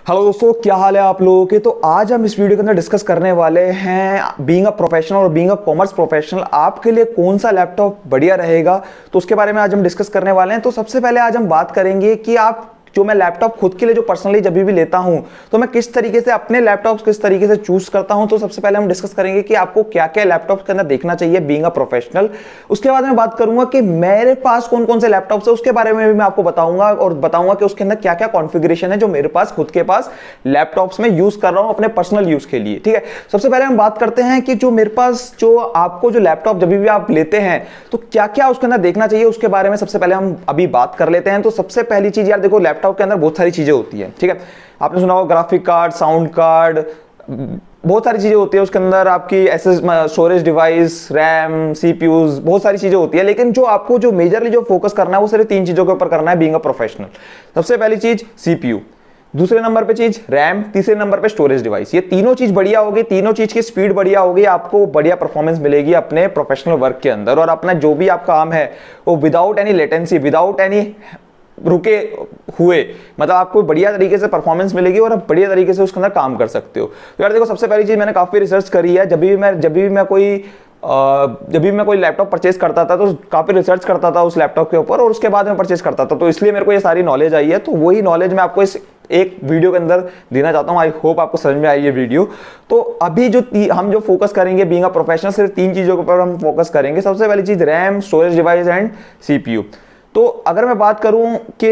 Hello दोस्तों, क्या हाल है आप लोगों के। तो आज हम इस वीडियो के अंदर डिस्कस करने वाले हैं बीइंग अ प्रोफेशनल और बीइंग अ कॉमर्स प्रोफेशनल आपके लिए कौन सा लैपटॉप बढ़िया रहेगा। तो उसके बारे में आज हम डिस्कस करने वाले हैं। तो सबसे पहले आज हम बात करेंगे कि आप जो मैं लैपटॉप खुद के लिए जो पर्सनली जब भी लेता हूं तो मैं किस तरीके से अपने लैपटॉप किस तरीके से चूज करता हूं। तो सबसे पहले हम डिस्कस करेंगे कि आपको क्या क्या लैपटॉप के अंदर देखना चाहिए बीइंग अ प्रोफेशनल। उसके बाद मैं बात करूंगा कि मेरे पास कौन कौन से लैपटॉप्स है, उसके बारे में भी मैं आपको बताऊंगा और बताऊंगा कि उसके अंदर क्या क्या कॉन्फ़िगरेशन है जो मेरे पास खुद के पास लैपटॉप्स में यूज कर रहा हूं अपने पर्सनल यूज के लिए। ठीक है, सबसे पहले हम बात करते हैं कि जो मेरे पास जो आपको जो लैपटॉप जब भी आप लेते हैं तो क्या क्या उसके अंदर देखना चाहिए, उसके बारे में सबसे पहले हम अभी बात कर लेते हैं। तो सबसे पहली चीज यार देखो, लैपटॉप के अंदर बहुत सारी चीजें होती है। ठीक है, आपने सुना होगा ग्राफिक कार्ड, साउंड कार्ड, बहुत सारी चीजें होती है उसके अंदर। आपकी SS storage device, RAM, CPUs, बहुत सारी चीजें होती है। लेकिन जो आपको जो मेजरली जो फोकस करना है वो सिर्फ तीन चीजों के ऊपर करना है बीइंग अ प्रोफेशनल। सबसे पहली चीज सीपीयू, दूसरे नंबर पे चीज रैम, तीसरे नंबर पे स्टोरेज डिवाइस। ये तीनों चीज बढ़िया होगी, तीनों चीज की स्पीड बढ़िया होगी, आपको बढ़िया परफॉर्मेंस मिलेगी अपने प्रोफेशनल वर्क के अंदर। और अपना जो भी आपका काम है वो without any latency, without any रुके हुए, मतलब आपको बढ़िया तरीके से परफॉर्मेंस मिलेगी और आप बढ़िया तरीके से उसके अंदर काम कर सकते हो। तो यार देखो, सबसे पहली चीज मैंने काफी रिसर्च करी है। जब भी मैं कोई लैपटॉप परचेज करता था तो काफी रिसर्च करता था उस लैपटॉप के ऊपर और उसके बाद में परचेज करता था। तो इसलिए मेरे को ये सारी नॉलेज आई है। तो वही नॉलेज मैं आपको इस एक वीडियो के अंदर देना चाहता हूं। आई होप आपको समझ में आई ये वीडियो। तो अभी जो हम जो फोकस करेंगे बीइंग अ प्रोफेशनल, सिर्फ तीन चीजों के ऊपर हम फोकस करेंगे। सबसे पहली चीज RAM, storage device and CPU. तो अगर मैं बात करूं कि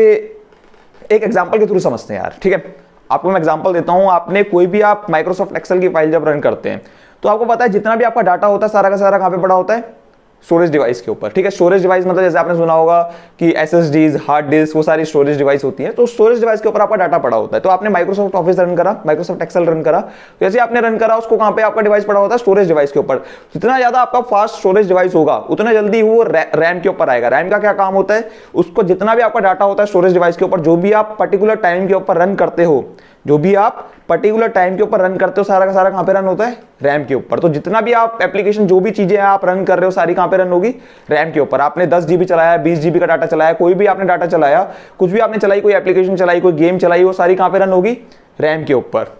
एक एग्जांपल के थ्रू समझते हैं यार। ठीक है, आपको मैं एग्जांपल देता हूं। आपने कोई भी आप माइक्रोसॉफ्ट एक्सेल की फाइल जब रन करते हैं तो आपको पता है जितना भी आपका डाटा होता है सारा का सारा कहां पे पड़ा होता है, स्टोरेज डिवाइस के ऊपर। ठीक है, स्टोरेज डिवाइस मतलब जैसे आपने सुना होगा कि एसएसडीज, हार्ड डिस्क, वो सारी स्टोरेज डिवाइस होती है। तो स्टोरेज डिवाइस के ऊपर आपका डाटा पड़ा होता है। तो आपने माइक्रोसॉफ्ट ऑफिस रन करा, माइक्रोसॉफ्ट एक्सेल रन करा, तो जैसे आपने रन करा उसको कहां पे आपका डिवाइस पड़ा होता है, स्टोरेज डिवाइस के ऊपर। जितना ज्यादा आपका फास्ट स्टोरेज डिवाइस होगा उतना जल्दी वो रैम के ऊपर आएगा। रैम का क्या काम होता है, उसको जितना भी आपका डाटा होता है स्टोरेज डिवाइस के ऊपर, जो भी आप पर्टिकुलर टाइम के ऊपर रन करते हो, जो भी आप पर्टिकुलर टाइम के ऊपर रन करते हो, सारा का सारा कहां पे रन होता है, रैम के ऊपर। तो जितना भी आप एप्लीकेशन, जो भी चीजें आप रन कर रहे हो, सारी कहां पे रन होगी, रैम के ऊपर। आपने 10 जीबी चलाया, 20 जीबी का डाटा चलाया, कोई भी आपने डाटा चलाया, कुछ भी आपने चलाई, कोई एप्लीकेशन चलाई, कोई गेम चलाई, वो सारी कहां पे रन होगी, रैम के ऊपर।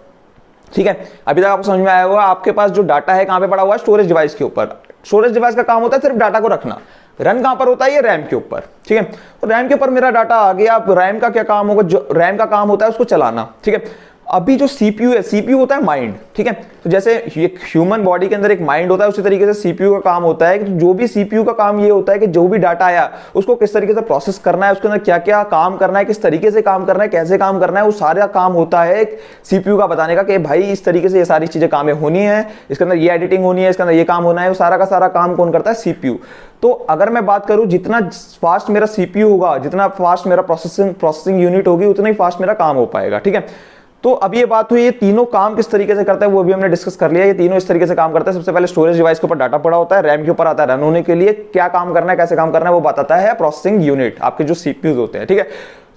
ठीक है, अभी तक आपको समझ में आया होगा। आपके पास जो डाटा है कहां पे पड़ा हुआ है, स्टोरेज डिवाइस के ऊपर। स्टोरेज डिवाइस का काम होता है सिर्फ डाटा को रखना, रन कहां पर होता है, ये रैम के ऊपर। ठीक है, तो रैम के ऊपर मेरा डाटा आ गया। अब रैम का क्या काम होगा, जो रैम का काम होता है उसको चलाना। ठीक है, अभी जो सीपीयू है, सीपीयू होता है माइंड। ठीक है, तो जैसे एक ह्यूमन बॉडी के अंदर एक माइंड होता है, उसी तरीके से सीपीयू का काम होता है कि जो भी सीपीयू का काम ये होता है कि जो भी डाटा आया उसको किस तरीके से प्रोसेस करना है, उसके अंदर क्या क्या काम करना है, किस तरीके से काम करना है, कैसे काम करना है, वो सारा काम होता है एक सीपीयू का बताने का कि भाई इस तरीके से ये सारी चीजें काम होनी है, इसके अंदर ये एडिटिंग होनी है, इसके अंदर ये काम होना है। वो सारा का सारा काम कौन करता है, सीपीयू। तो अगर मैं बात करूं, जितना फास्ट मेरा सीपीयू होगा, जितना फास्ट मेरा प्रोसेसिंग यूनिट होगी, उतना ही फास्ट मेरा काम हो पाएगा। ठीक है, तो अब ये बात हुई, ये तीनों काम किस तरीके से करता है वो भी हमने डिस्कस कर लिया। ये तीनों इस तरीके से काम करता है। सबसे पहले स्टोरेज डिवाइस के ऊपर डाटा पड़ा होता है, रैम के ऊपर आता है रन होने के लिए, क्या काम करना है, कैसे काम करना है वो बताता है प्रोसेसिंग यूनिट, आपके जो सीपीयूज होते हैं। ठीक है,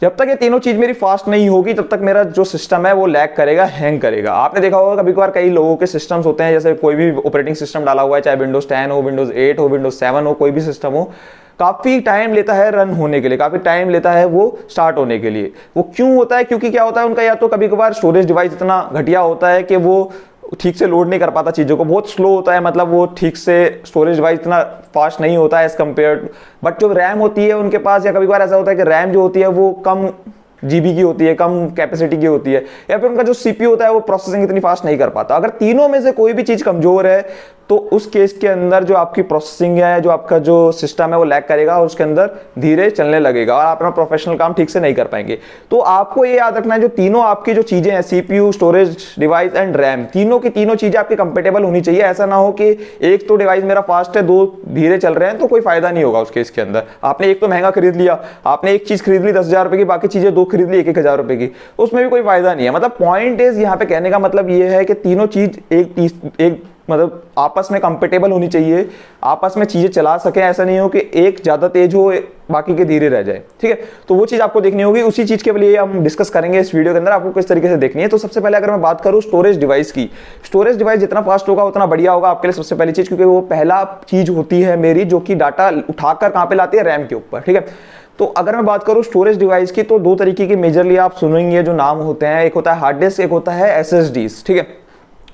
जब तक ये तीनों चीज मेरी फास्ट नहीं होगी तब तक मेरा जो सिस्टम है वो लैग करेगा, हैंग करेगा। आपने देखा होगा कभी कभार कई लोगों के सिस्टम्स होते हैं, जैसे कोई भी ऑपरेटिंग सिस्टम डाला हुआ है, चाहे विंडोज 10 हो, विंडोज 8 हो, विंडोज 7 हो, कोई भी सिस्टम हो, काफी टाइम लेता है रन होने के लिए, काफी टाइम लेता है वो स्टार्ट होने के लिए। वो क्यों होता है, क्योंकि क्या होता है उनका, या तो कभी कभार स्टोरेज डिवाइस इतना घटिया होता है कि वो ठीक से लोड नहीं कर पाता चीजों को, बहुत स्लो होता है, मतलब वो ठीक से स्टोरेज डिवाइस इतना फास्ट नहीं होता है एज कम्पेयर। बट जो रैम होती है उनके पास, या कभी कभार ऐसा होता है कि रैम जो होती है वो कम जीबी की होती है, कम कैपेसिटी की होती है, या फिर उनका जो सीपीयू होता है वो प्रोसेसिंग इतनी फास्ट नहीं कर पाता। अगर तीनों में से कोई भी चीज कमजोर है तो उस केस के अंदर जो आपकी प्रोसेसिंग है, जो आपका जो सिस्टम है वो लैग करेगा और उसके अंदर धीरे चलने लगेगा और आप अपना प्रोफेशनल काम ठीक से नहीं कर पाएंगे। तो आपको ये याद रखना है, जो तीनों आपकी जो चीजें हैं, CPU, storage device and RAM, तीनों की तीनों चीजें आपकी कंपेटेबल होनी चाहिए। ऐसा ना हो कि एक तो डिवाइस मेरा फास्ट है, दो धीरे चल रहे हैं, तो कोई फायदा नहीं होगा उस केस के अंदर। आपने एक तो महंगा खरीद लिया, आपने एक चीज खरीद ली 10,000 रुपए की, बाकी चीजें दो खरीद ली 1,000 रुपए की, उसमें भी कोई फायदा नहीं है। मतलब पॉइंट इज, यहाँ पे कहने का मतलब ये है कि तीनों चीज एक मतलब आपस में कंपेटेबल होनी चाहिए, आपस में चीजें चला सके। ऐसा नहीं हो कि एक ज्यादा तेज हो बाकी के धीरे रह जाए। ठीक है, तो वो चीज आपको देखनी होगी, उसी चीज के लिए हम डिस्कस करेंगे इस वीडियो के अंदर, आपको किस तरीके से देखनी है। तो सबसे पहले अगर मैं बात करूं स्टोरेज डिवाइस की, स्टोरेज डिवाइस जितना फास्ट होगा उतना बढ़िया होगा आपके लिए, सबसे पहली चीज, क्योंकि वो पहला चीज होती है मेरी जो कि डाटा उठाकर कहां पे लाती है, रैम के ऊपर। ठीक है, तो अगर मैं बात करूं स्टोरेज डिवाइस की, तो दो तरीके की मेजरली आप सुनेंगे जो नाम होते हैं, एक होता है हार्ड डिस्क, एक होता है एसएसडीज, ठीक है।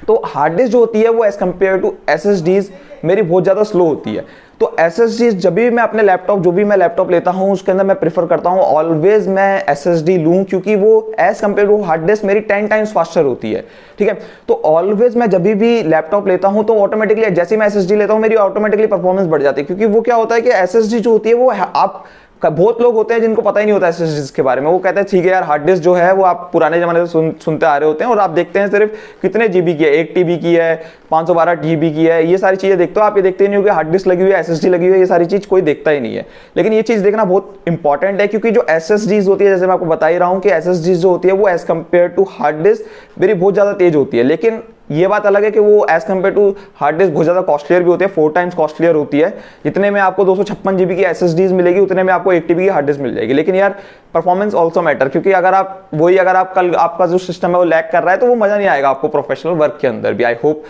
तो हार्ड डिस्क जो होती है वो एज कम्पेयर टू एसएसडीज मेरी बहुत ज़्यादा स्लो होती है। तो एसएसडी जब भी मैं अपने लैपटॉप, जो भी मैं लैपटॉप लेता हूं उसके अंदर मैं प्रेफर करता हूं ऑलवेज मैं एसएसडी लूं, क्योंकि वो as compare to hard disk मेरी 10 टाइम्स फास्टर होती है, ठीक है। तो ऑलवेज मैं जब भी लैपटॉप लेता हूं तो ऑटोमेटिकली जैसे ही मैं एसएसडी लेता हूं मेरी ऑटोमेटिकली परफॉर्मेंस बढ़ जाती है, क्योंकि वो क्या होता है कि एसएसडी जो होती है वो आप बहुत लोग होते हैं जिनको पता ही नहीं होता एसएसडी के बारे में। वो कहते हैं ठीक है यार हार्ड डिस्क जो है वो आप पुराने जमाने से सुनते आ रहे होते हैं, और आप देखते हैं सिर्फ कितने जीबी की है, 1 टीबी की है, 512 जीबी की है, ये सारी चीजें देखते हो आप। ये देखते नहीं हो कि हार्ड डिस्क लगी हुई है, एसएसडी लगी हुई है, ये सारी चीज कोई देखता ही नहीं है। लेकिन ये चीज देखना बहुत इंपॉर्टेंट है, क्योंकि जो एसएसडीज होती है, जैसे मैं आपको बता ही रहा हूं कि एसएसडीज जो होती है वो as compare to hard disk मेरी बहुत ज्यादा तेज होती है। लेकिन ये बात अलग है कि वो as compare to hard disk बहुत ज्यादा कॉस्टलियर भी होती है, 4 टाइम्स कॉस्टलियर होती है। जितने में आपको 256 जीबी की एसएसडीज मिलेगी उतने में आपको 1 टीबी की हार्ड डिस्क मिल जाएगी। लेकिन यार परफॉर्मेंस ऑल्सो मैटर, क्योंकि अगर आप कल आपका जो सिस्टम है वो लैग कर रहा है तो वो मजा नहीं आएगा आपको प्रोफेशनल वर्क के अंदर भी। आई होप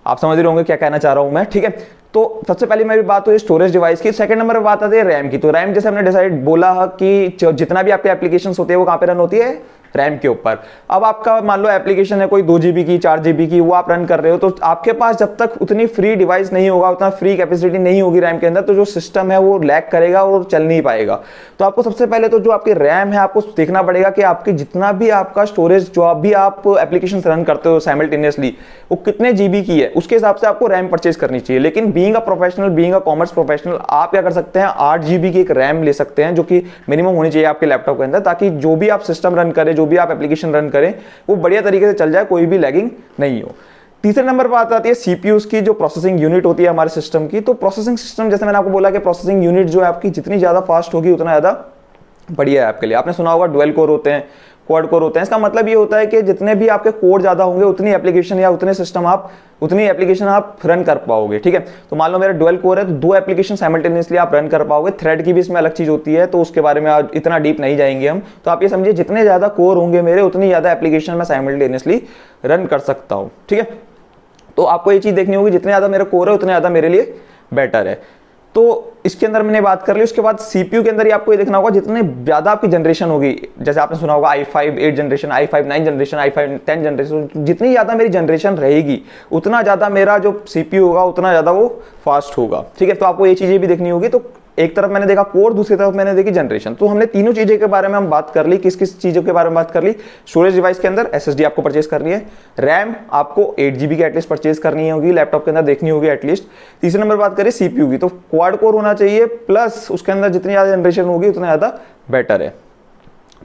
आप समझ रहे होंगे क्या कहना चाह रहा हूं मैं, ठीक है। तो सबसे पहले मेरी बात हुई स्टोरेज डिवाइस की। सेकंड नंबर पे बात आती है रैम की। तो रैम जैसे हमने डिसाइड बोला कि जितना भी आपके एप्लीकेशंस होते हैं वो कहां पे रन होती है, रैम के ऊपर। अब आपका मान लो एप्लीकेशन है कोई 2 जीबी की, 4 जीबी की, वो आप रन कर रहे हो, तो आपके पास जब तक उतनी फ्री डिवाइस नहीं होगा, उतना फ्री कैपेसिटी नहीं होगी रैम के अंदर, तो जो सिस्टम है वो लैग करेगा और चल नहीं पाएगा। तो आपको सबसे पहले तो जो आपकी रैम है आपको देखना पड़ेगा कि आपकी जितना भी आपका स्टोरेज, जो भी आप एप्लीकेशन रन करते हो साइमल्टेनियसली, वो कितने जीबी की है, उसके हिसाब से आपको रैम परचेज करनी चाहिए। लेकिन being a professional, being a commerce professional, आप क्या कर सकते हैं, 8 जीबी की एक रैम ले सकते हैं, जो कि मिनिमम होनी चाहिए आपके लैपटॉप के अंदर, ताकि जो भी आप सिस्टम रन करें, जो भी आप एप्लीकेशन रन करें, वो बढ़िया तरीके से चल जाए, कोई भी लैगिंग नहीं हो। तीसरे नंबर पर आती है सीपीयूज की, जो प्रोसेसिंग यूनिट होती है हमारे सिस्टम की। तो प्रोसेसिंग सिस्टम, जैसे मैंने आपको बोला कि प्रोसेसिंग यूनिट जो है आपकी जितनी ज्यादा फास्ट होगी उतना ज्यादा बढ़िया है आपके लिए। आपने सुना होगा डुअल कोर होते हैं, क्वाड कोर होते हैं। इसका मतलब ये होता है कि जितने भी आपके कोर ज्यादा होंगे उतनी एप्लीकेशन या उतनी एप्लीकेशन आप रन कर पाओगे, ठीक है। तो मान लो मेरा डुअल कोर है तो 2 एप्लीकेशन साइमल्टेनियसली आप रन कर पाओगे। थ्रेड की भी इसमें अलग चीज होती है, तो उसके बारे में आज इतना डीप नहीं जाएंगे हम। तो आप ये समझिए जितने ज्यादा कोर होंगे मेरे, उतनी ज्यादा एप्लीकेशन मैं साइमल्टेनियसली रन कर सकता हूं, ठीक है। तो आपको ये चीज देखनी होगी, जितने ज्यादा मेरा कोर है उतने ज्यादा मेरे लिए बेटर है। तो इसके अंदर मैंने बात कर ली। उसके बाद सीपीयू के अंदर ही आपको ये देखना होगा, जितने ज्यादा आपकी जनरेशन होगी, जैसे आपने सुना होगा i5 8 generation, i5 9 generation, i5 10 generation, जितनी ज्यादा मेरी जनरेशन रहेगी उतना ज्यादा मेरा जो सीपीयू होगा उतना ज्यादा वो फास्ट होगा, ठीक है। तो आपको ये चीजें भी देखनी होगी। तो एक तरफ मैंने देखा कोर, दूसरी तरफ मैंने देखी जनरेशन। तो हमने तीनों चीजें के बारे में हम बात कर ली। किस किस चीजों के बारे में बात कर ली? स्टोरेज डिवाइस के अंदर एसएसडी आपको परचेज करनी है, रैम आपको 8 जीबी की एटलीस्ट परचेज करनी होगी, लैपटॉप के अंदर देखनी होगी एटलीस्ट। तीसरे नंबर बात करें सीपीयू की, तो क्वाड कोर होना चाहिए, प्लस उसके अंदर जितनी ज्यादा जनरेशन होगी उतना ज्यादा बेटर है।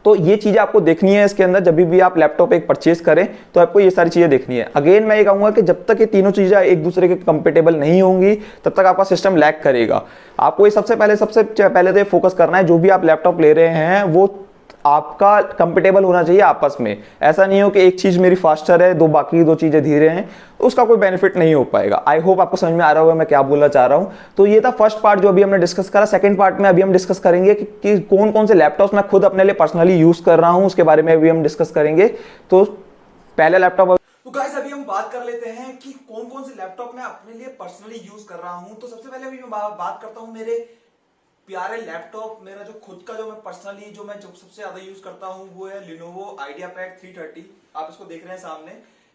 तो ये चीजें आपको देखनी है इसके अंदर। जब भी आप लैपटॉप एक परचेज करें तो आपको ये सारी चीजें देखनी है। अगेन मैं ये कहूंगा कि जब तक ये तीनों चीजें एक दूसरे के कंपेटेबल नहीं होंगी तब तक आपका सिस्टम लैग करेगा। आपको ये सबसे पहले तो ये फोकस करना है, जो भी आप लैपटॉप ले रहे हैं वो आपका कंपेटेबल होना चाहिए आपस में। ऐसा नहीं हो कि एक चीज मेरी फास्टर है, बाकी दो चीजें धीरे हैं, तो उसका कोई बेनिफिट नहीं हो पाएगा। आई होप आपको समझ में आ रहा होगा मैं क्या बोलना चाह रहा हूं। तो ये था फर्स्ट पार्ट जो अभी हमने डिस्कस करा। सेकंड पार्ट में अभी हम डिस्कस करेंगे कि कौन कौन से लैपटॉप्स मैं खुद अपने लिए पर्सनली यूज कर रहा हूं, उसके बारे में अभी हम डिस्कस करेंगे। तो पहले लैपटॉप, तो गाइस अभी हम बात कर लेते हैं कि कौन कौन से लैपटॉप मैं अपने लिए पर्सनली यूज कर रहा हूं। तो सबसे पहले अभी मैं बात करता हूं मेरे प्यारे लैपटॉप। मेरा जो खुद का, जो मैं पर्सनली जो सबसे ज्यादा यूज करता हूं वो है Lenovo IdeaPad 330। आप इसको देख रहे हैं सामने।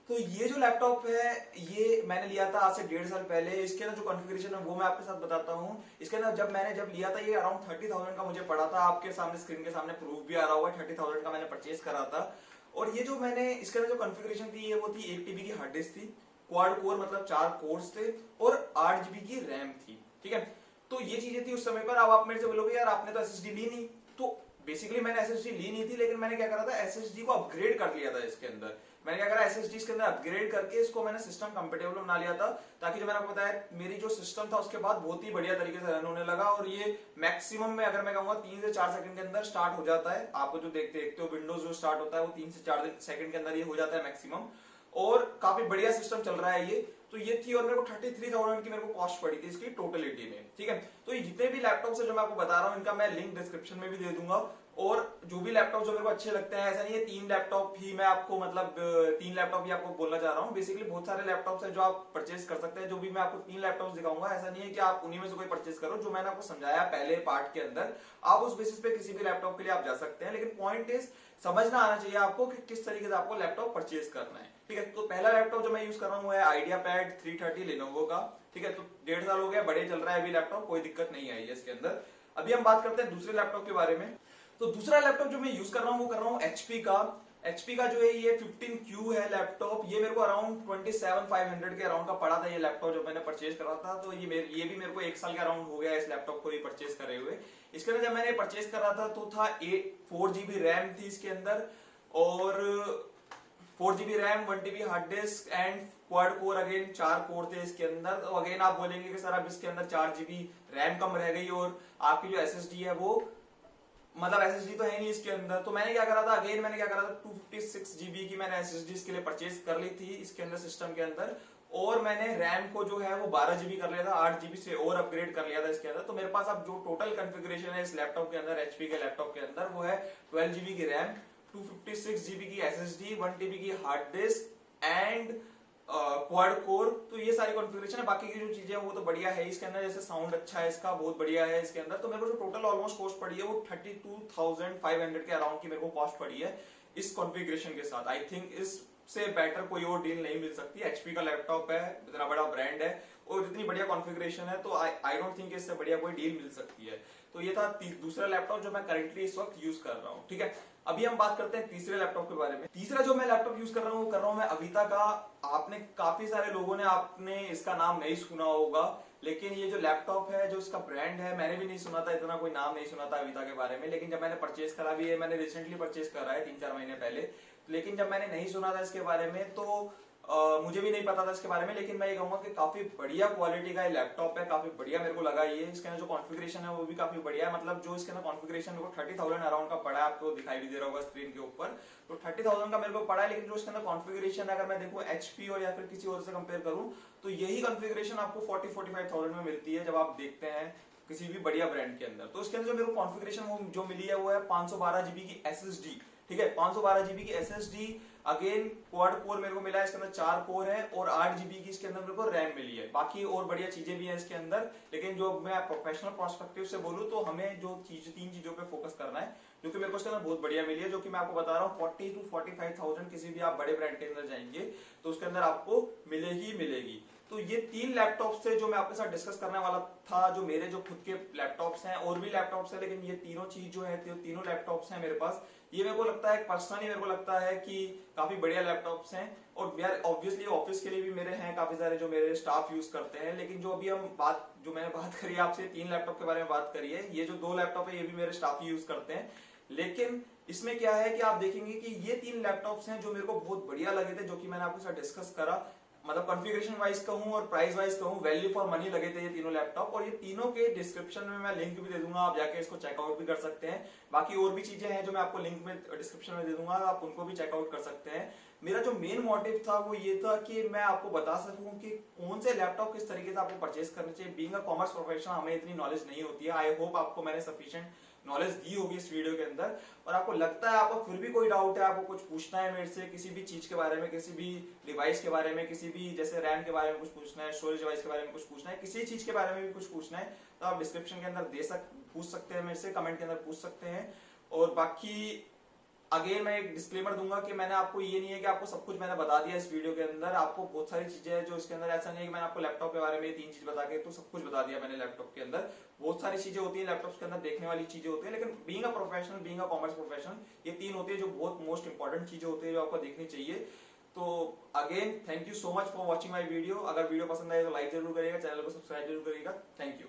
तो ये जो लैपटॉप है ये मैंने लिया था आज से 1.5 साल पहले। इसके अंदर जो कॉन्फ़िगरेशन है वो मैं आपके साथ बताता हूँ। इसके अंदर जब लिया था ये अराउंड 30,000 का मुझे पड़ा था। आपके सामने स्क्रीन के सामने प्रूफ भी आ रहा हुआ है, 30,000 का मैंने परचेज करा था। और ये जो मैंने इसके अंदर जो कॉन्फ़िगरेशन थी वो थी 1 TB की हार्ड डिस्क थी, क्वाड कोर मतलब 4 कोर्स थे, और 8 GB की रैम थी, ठीक है। तो ये चीजें थी उस समय पर। अब आप मेरे से बोलोगे यार आपने तो एसएसडी ली नहीं। तो बेसिकली मैंने एसएसडी ली नहीं थी, लेकिन मैंने क्या करा था, एसएसडी को अपग्रेड कर लिया था इसके अंदर। मैंने क्या करा, एसएसडी के अंदर अपग्रेड करके इसको मैंने सिस्टम कंपेटेबल बना लिया था, ताकि जो मैंने आपको बताया मेरी जो सिस्टम था उसके बाद बहुत ही बढ़िया तरीके से रन होने लगा। और ये मैक्सिमम में अगर मैं कहूंगा 3 से 4 सेकंड के अंदर स्टार्ट हो जाता है। आपको जो देखते हो विंडोज जो स्टार्ट होता है वो 3 से 4 सेकंड के अंदर ये हो जाता है मैक्सिमम। और काफी बढ़िया सिस्टम चल रहा है ये। तो ये थी, और मेरे को 33,000 की मेरे को कॉस्ट पड़ी थी इसकी टोटलिटी में, ठीक है। तो ये जितने भी लैपटॉप है जो मैं आपको बता रहा हूँ इनका मैं लिंक डिस्क्रिप्शन में भी दे दूंगा। और जो भी लैपटॉप जो मेरे को अच्छे लगते हैं, ऐसा नहीं है तीन लैपटॉप ही मैं आपको मतलब तीन लैपटॉप ही आपको बोलना चाह रहा हूँ। बेसिकली बहुत सारे लैपटॉप्स हैं जो आप परचेज कर सकते हैं। जो भी मैं आपको तीन लैपटॉप्स दिखाऊंगा, ऐसा नहीं है कि आप उन्हीं में से कोई परचेज करो। जो मैंने आपको समझाया पहले पार्ट के अंदर, आप उस बेसिस पे किसी भी लैपटॉप के लिए आप जा सकते हैं। लेकिन पॉइंट इज समझना आना चाहिए आपको कि किस तरीके से आपको लैपटॉप परचेज करना है। ठीक है, तो पहला लैपटॉप जो मैं यूज कर रहा हूँ है आइडिया पैड 330 लेनोवो का। ठीक है, तो 1.5 साल हो गया, बढ़िया चल रहा है अभी लैपटॉप, कोई दिक्कत नहीं आई है इसके अंदर। अभी हम बात करते हैं दूसरे लैपटॉप के बारे में। तो दूसरा लैपटॉप जो मैं यूज कर रहा हूँ वो कर रहा हूँ एचपी का। एचपी का जो है ये 15Q है लैपटॉप। ये मेरे को अराउंड 27,500 के अराउंड का पड़ा था ये लैपटॉप जब मैंने परचेज करा था। तो ये भी मेरे को 1 साल के अराउंड हो गया इस लैपटॉप को ये परचेज करे हुए। इसके अंदर जब मैंने परचेज करा था तो था 4GB रैम थी इसके अंदर, और 4GB RAM, 1TB hard disk and quad core, again 4 core थे इसके अंदर। तो अगेन आप बोलेंगे कि सर अब इसके अंदर 4GB रैम कम रह गई और आपकी जो एसएसडी है वो मतलब एसएसडी तो है नहीं इसके अंदर। तो मैंने क्या करा था, अगेन मैंने क्या करा था 256GB की मैंने एसएसडी इसके लिए परचेज कर ली थी इसके अंदर सिस्टम के अंदर, और मैंने रैम को जो है वो 12GB कर लिया था, 8GB से और अपग्रेड कर लिया था इसके अंदर। तो मेरे पास अब जो टोटल कॉन्फ़िगरेशन है इस लैपटॉप के अंदर, एचपी के लैपटॉप के अंदर, वो है 12GB की रैम, 256GB की एसएसडी, 1TB की hard disk and quad core. तो ये सारी कॉन्फ़िगरेशन है। बाकी की जो चीजें हैं वो तो बढ़िया है इसके अंदर, जैसे साउंड अच्छा है इसका, बहुत बढ़िया है इसके अंदर। तो मेरे को जो टोटल ऑलमोस्ट कॉस्ट पड़ी है वो 32,500 के अराउंड की मेरे को कॉस्ट पड़ी है इस कॉन्फ़िगरेशन के साथ। आई थिंक इससे बेटर कोई और डील नहीं मिल सकती। एचपी का लैपटॉप है, इतना बड़ा ब्रांड है और इतनी बढ़िया कॉन्फ़िगरेशन है, तो आई डोंट थिंक इससे बढ़िया कोई डील मिल सकती है। तो ये था दूसरा लैपटॉप जो मैं करेंटली इस वक्त यूज कर रहा हूँ। ठीक है, अभी हम बात करते हैं तीसरे लैपटॉप के बारे में। तीसरा जो मैं लैपटॉप यूज कर रहा हूँ वो कर रहा हूँ मैं अविता का। आपने काफी सारे लोगों ने आपने इसका नाम नहीं सुना होगा, लेकिन ये जो लैपटॉप है, जो इसका ब्रांड है, मैंने भी नहीं सुना था, इतना कोई नाम नहीं सुना था अविता के बारे में। लेकिन जब मैंने परचेज करा भी है, मैंने रिसेंटली परचेज करा है 3-4 महीने पहले, लेकिन जब मैंने नहीं सुना था इसके बारे में तो मुझे भी नहीं पता था इसके बारे में। लेकिन मैं ये कहूंगा कि काफी बढ़िया क्वालिटी का ये लैपटॉप है, काफी बढ़िया मेरे को लगा ये। इसके अंदर जो कॉन्फ़िगरेशन है वो भी काफी बढ़िया है। मतलब जो इसके अंदर कॉन्फ़िगरेशन मेरे को 30,000 अराउंड का पड़ा है, आपको दिखाई भी दे रहा होगा स्क्रीन के ऊपर, तो 30,000 का मेरे को पड़ा है। लेकिन जो इसके अंदर कॉन्फ़िगरेशन अगर मैं देखूं एचपी और या फिर किसी और से कंपेयर करूं, तो यही कॉन्फ़िगरेशन आपको 40-45,000 में मिलती है जब आप देखते हैं किसी भी बढ़िया ब्रांड के अंदर। तो इसके अंदर जो मेरे को कॉन्फ़िगरेशन जो मिली है वो है 512GB की एसएसडी। ठीक है, 512GB की एसएसडी, अगेन क्वाड कोर मेरे को मिला है, इसके अंदर 4 कोर है और 8GB की इसके अंदर मेरे को रैम मिली है। बाकी और बढ़िया चीजें भी हैं इसके अंदर, लेकिन जो मैं प्रोफेशनल पर्सपेक्टिव से बोलूं तो हमें जो तीन चीजों पे फोकस करना है, जो कि मेरे को इसके अंदर बहुत बढ़िया मिली है, जो कि मैं आपको बता रहा हूँ 40-45,000 किसी भी आप बड़े ब्रांड के अंदर जाएंगे तो उसके अंदर आपको मिलेगी। तो ये 3 लैपटॉप से जो मैं आपके साथ डिस्कस करने वाला था, जो मेरे जो खुद के लैपटॉप्स हैं, और भी लैपटॉप्स हैं, लेकिन ये तीनों चीज जो है, तीनों लैपटॉप्स हैं मेरे पास, ये मेरे को लगता है पर्सनली मेरे को लगता है कि काफी बढ़िया लैपटॉप्स हैं। और यार ऑब्वियसली ऑफिस के लिए भी मेरे हैं काफी सारे जो मेरे स्टाफ यूज करते हैं। लेकिन जो अभी जो मैंने बात करी आपसे 3 लैपटॉप के बारे में बात करी है, ये जो 2 लैपटॉप है ये भी मेरे स्टाफ ही यूज करते हैं। लेकिन इसमें क्या है कि आप देखेंगे कि ये 3 लैपटॉप्स हैं जो मेरे को बहुत बढ़िया लगे थे, जो कि मैंने आपके साथ डिस्कस करा। मतलब कॉन्फ़िगरेशन वाइज कहूं और प्राइस वाइज कहूं, वैल्यू फॉर मनी लगे थे ये तीनों लैपटॉप। और ये तीनों के डिस्क्रिप्शन में मैं लिंक भी दे दूंगा, आप जाके इसको चेकआउट भी कर सकते हैं। बाकी और भी चीजें हैं जो मैं आपको लिंक में डिस्क्रिप्शन में दे दूंगा, आप उनको भी चेकआउट कर सकते हैं। मेरा जो मेन मोटिव था वो ये था कि मैं आपको बता सकूं कि कौन से लैपटॉप किस तरीके से आपको परचेज करने चाहिए। बीइंग अ कॉमर्स प्रोफेशनल हमें इतनी नॉलेज नहीं होती है। आई होप आपको मैंने सफिशिएंट नॉलेज दी होगी इस वीडियो के अंदर। और आपको लगता है आपको फिर भी कोई डाउट है, आपको कुछ पूछना है मेरे से किसी भी चीज के बारे में, किसी भी डिवाइस के बारे में, किसी भी जैसे रैम के बारे में कुछ पूछना है, स्टोरेज डिवाइस के बारे में कुछ पूछना है, किसी चीज के बारे में भी कुछ पूछना है, तो आप डिस्क्रिप्शन के अंदर पूछ सकते हैं मेरे से, कमेंट के अंदर पूछ सकते हैं। और बाकी अगेन मैं एक डिस्क्लेमर दूंगा कि मैंने आपको ये नहीं है कि आपको सब कुछ मैंने बता दिया इस वीडियो के अंदर। आपको बहुत सारी चीजें हैं जो इसके अंदर, ऐसा नहीं है कि मैंने आपको लैपटॉप के बारे में 3 चीज बता के तो सब कुछ बता दिया मैंने लैपटॉप के अंदर। बहुत सारी चीजें होती है लैपटॉप के अंदर, देखने वाली चीजें होती है, लेकिन being a professional, being a commerce professional, ये 3 होती है जो बहुत मोस्ट इंपॉर्टेंट चीजें होती है जो आपको देखनी चाहिए। तो again thank you so much for watching my video. अगर वीडियो पसंद आए तो लाइक जरूर करिएगा, चैनल को सब्सक्राइब जरूर करिएगा। Thank you.